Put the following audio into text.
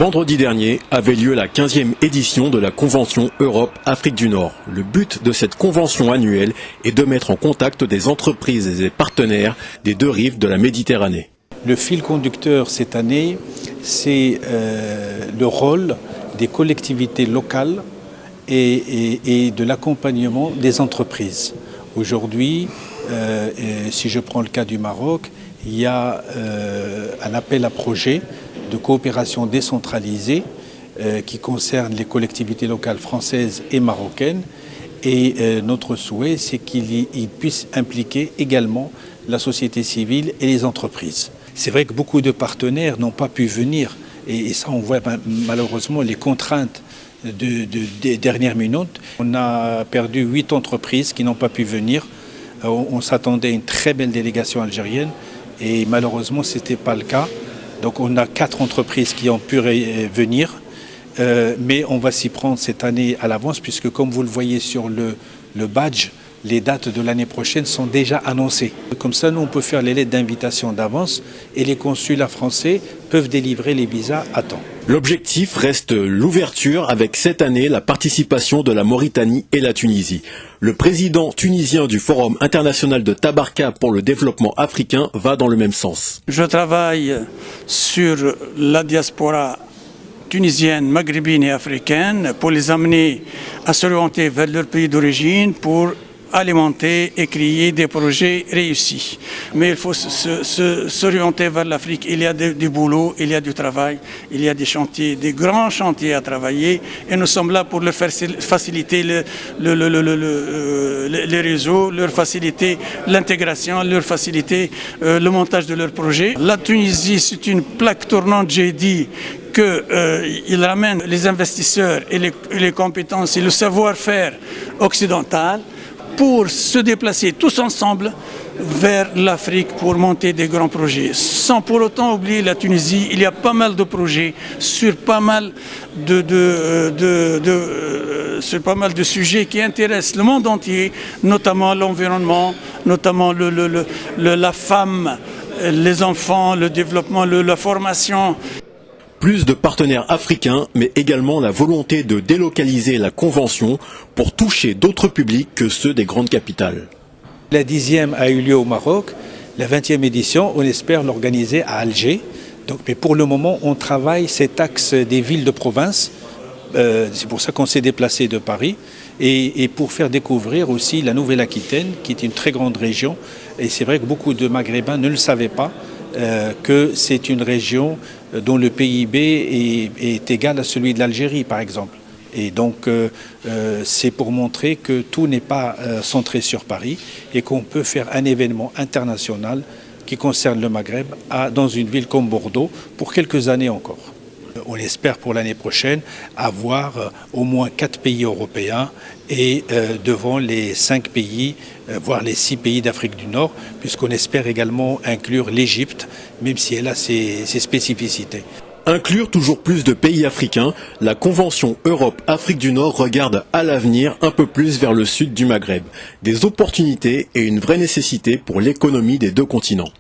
Vendredi dernier avait lieu la 15e édition de la Convention Europe-Afrique du Nord. Le but de cette convention annuelle est de mettre en contact des entreprises et des partenaires des deux rives de la Méditerranée. Le fil conducteur cette année, c'est le rôle des collectivités locales et de l'accompagnement des entreprises. Aujourd'hui, si je prends le cas du Maroc, il y a un appel à projet de coopération décentralisée qui concerne les collectivités locales françaises et marocaines. Et notre souhait, c'est qu'il puisse impliquer également la société civile et les entreprises. C'est vrai que beaucoup de partenaires n'ont pas pu venir et ça on voit malheureusement les contraintes des dernières minutes. On a perdu 8 entreprises qui n'ont pas pu venir. On s'attendait à une très belle délégation algérienne et malheureusement ce n'était pas le cas. Donc on a 4 entreprises qui ont pu venir, mais on va s'y prendre cette année à l'avance puisque comme vous le voyez sur le badge, les dates de l'année prochaine sont déjà annoncées. Comme ça, nous, on peut faire les lettres d'invitation d'avance et les consulats français peuvent délivrer les visas à temps. L'objectif reste l'ouverture avec cette année la participation de la Mauritanie et la Tunisie. Le président tunisien du Forum international de Tabarka pour le développement africain va dans le même sens. Je travaille sur la diaspora tunisienne, maghrébine et africaine pour les amener à s'orienter vers leur pays d'origine pour alimenter et créer des projets réussis. Mais il faut s'orienter vers l'Afrique. Il y a du boulot, il y a du travail, il y a des chantiers, des grands chantiers à travailler. Et nous sommes là pour leur faciliter les réseaux, leur faciliter l'intégration, leur faciliter le montage de leurs projets. La Tunisie, c'est une plaque tournante, j'ai dit, qu'il ramène les investisseurs et les compétences et le savoir-faire occidental pour se déplacer tous ensemble vers l'Afrique pour monter des grands projets. Sans pour autant oublier la Tunisie, il y a pas mal de projets sur pas mal de sujets qui intéressent le monde entier, notamment l'environnement, notamment la femme, les enfants, le développement, la formation. Plus de partenaires africains, mais également la volonté de délocaliser la convention pour toucher d'autres publics que ceux des grandes capitales. La 10e a eu lieu au Maroc, la 20e édition, on espère l'organiser à Alger. Mais pour le moment, on travaille cet axe des villes de province. C'est pour ça qu'on s'est déplacé de Paris et pour faire découvrir aussi la Nouvelle-Aquitaine, qui est une très grande région. Et c'est vrai que beaucoup de Maghrébins ne le savaient pas. Que c'est une région dont le PIB est égal à celui de l'Algérie, par exemple. Et donc, c'est pour montrer que tout n'est pas centré sur Paris et qu'on peut faire un événement international qui concerne le Maghreb dans une ville comme Bordeaux pour quelques années encore. On espère pour l'année prochaine avoir au moins 4 pays européens et devant les 5 pays, voire les 6 pays d'Afrique du Nord, puisqu'on espère également inclure l'Égypte, même si elle a ses spécificités. Inclure toujours plus de pays africains, la Convention Europe-Afrique du Nord regarde à l'avenir un peu plus vers le sud du Maghreb. Des opportunités et une vraie nécessité pour l'économie des deux continents.